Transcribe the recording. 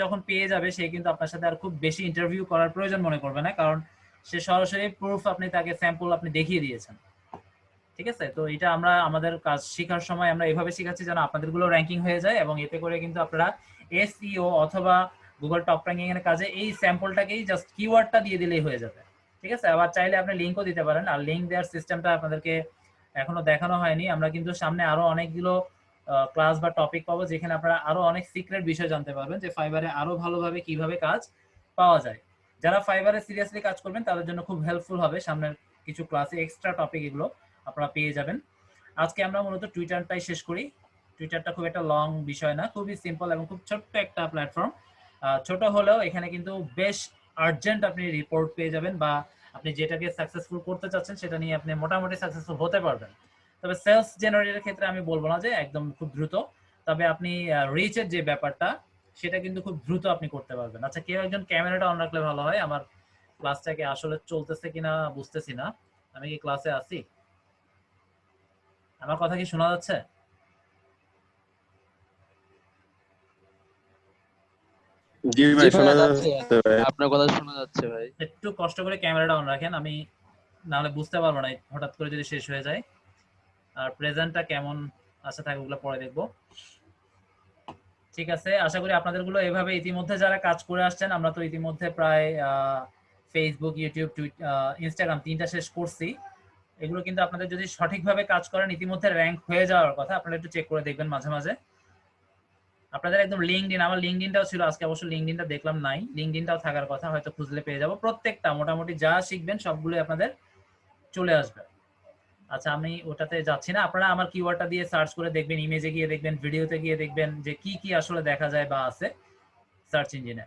যখন পেয়ে যাবে সে কিন্তু আপনার সাথে আর খুব বেশি ইন্টারভিউ করার প্রয়োজন মনে করবে না, কারণ সে সরাসরি প্রুফ আপনি তাকে স্যাম্পল আপনি দেখিয়ে দিয়েছেন। ঠিক আছে, তো এটা আমরা আমাদের কাজ শেখার সময় আমরা এভাবে শেখাচ্ছি যেন আপনাদেরগুলো র্যাঙ্কিং হয়ে যায়, এবং এতে করে কিন্তু আপনারা এসইও অথবা গুগল টপ র্যাঙ্কিং এর কাজে এই স্যাম্পলটাকেই জাস্ট কিওয়ার্ডটা দিয়ে দিলেই হয়ে যাবে। ঠিক আছে, আবার চাইলে আপনি লিঙ্কও দিতে পারেন, আর লিঙ্ক দেওয়ার সিস্টেমটা আপনাদেরকে এখনো দেখানো হয়নি। আমরা কিন্তু সামনে আরো অনেকগুলো ক্লাস বা টপিক পাবো যেখানে আপনারা আরো অনেক সিক্রেট বিষয় জানতে পারবেন যে ফাইবারে আরো ভালোভাবে কিভাবে কাজ পাওয়া যায়। যারা ফাইবারে সিরিয়াসলি কাজ করবেন তাদের জন্য খুব হেল্পফুল হবে সামনের কিছু ক্লাসে এক্সট্রা টপিক এগুলো আপনারা পেয়ে যাবেন। আজকে আমরা মূলত টুইটারটাই শেষ করি। টুইটারটা খুব একটা লং বিষয় না, খুবই সিম্পল এবং খুব ছোট্ট একটা প্ল্যাটফর্ম। ছোট হলেও এখানে কিন্তু বেশ আর্জেন্ট আপনি রিপোর্ট পেয়ে যাবেন, বা আপনি যেটাকে সাকসেসফুল করতে চাচ্ছেন সেটা নিয়ে আপনি মোটামুটি সাকসেসফুল হতে পারবেন। তবে সেলস জেনারেটের ক্ষেত্রে আমি বলবো না যে একদম খুব দ্রুত, তবে আপনি রিচের যে ব্যাপারটা সেটা কিন্তু খুব দ্রুত আপনি করতে পারবেন। আচ্ছা, কেউ একজন ক্যামেরাটা অন রাখলে ভালো হয়, আমার ক্লাসটাকে আসলে চলতেছে কিনা বুঝতেছি না। আমি কি ক্লাসে আছি? আমার কথা কি শোনা যাচ্ছে? জি জি ভাই, ভাই, শোনা যাচ্ছে, যাচ্ছে ভাই। আপনার কথা শোনা যাচ্ছে ভাই। একটু কষ্ট করে ক্যামেরাটা অন রাখেন, আমি নাহলে বুঝতে পারবো না হঠাৎ করে যদি শেষ হয়ে যায়। আর প্রেজেন্টটা কেমন আছে থাকে ওগুলো পরে দেখবো। ঠিক আছে, আশা করি আপনাদেরগুলো এভাবে ইতিমধ্যে যারা কাজ করে আসছেন, আমরা তো ইতিমধ্যে প্রায় ফেসবুক, ইউটিউব, ইনস্টাগ্রাম 3টা শেষ করছি। এগুলো কিন্তু আপনাদের যদি সঠিকভাবে কাজ করেন ইতিমধ্যে র্যাঙ্ক হয়ে যাওয়ার কথা। আপনারা একটু চেক করে দেখবেন মাঝে মাঝে। আপনাদের একদম লিঙ্কডইন, আমার লিঙ্কডইনটাও ছিল, আজকে অবশ্য লিঙ্কডইনটা দেখলাম নাই, লিঙ্কডইনটাও থাকার কথা, হয়তো খুঁজলে পেয়ে যাবো। প্রত্যেকটা মোটামুটি যা শিখবেন সবগুলো আপনাদের চলে আসবে। আচ্ছা, আমি ওটাতে যাচ্ছি না, আপনারা আমার কিওয়ার্ডটা দিয়ে সার্চ করে দেখবেন, ইমেজে গিয়ে দেখবেন, ভিডিওতে গিয়ে দেখবেন যে কি কি আসলে দেখা যায় বা আছে সার্চ ইঞ্জিনে।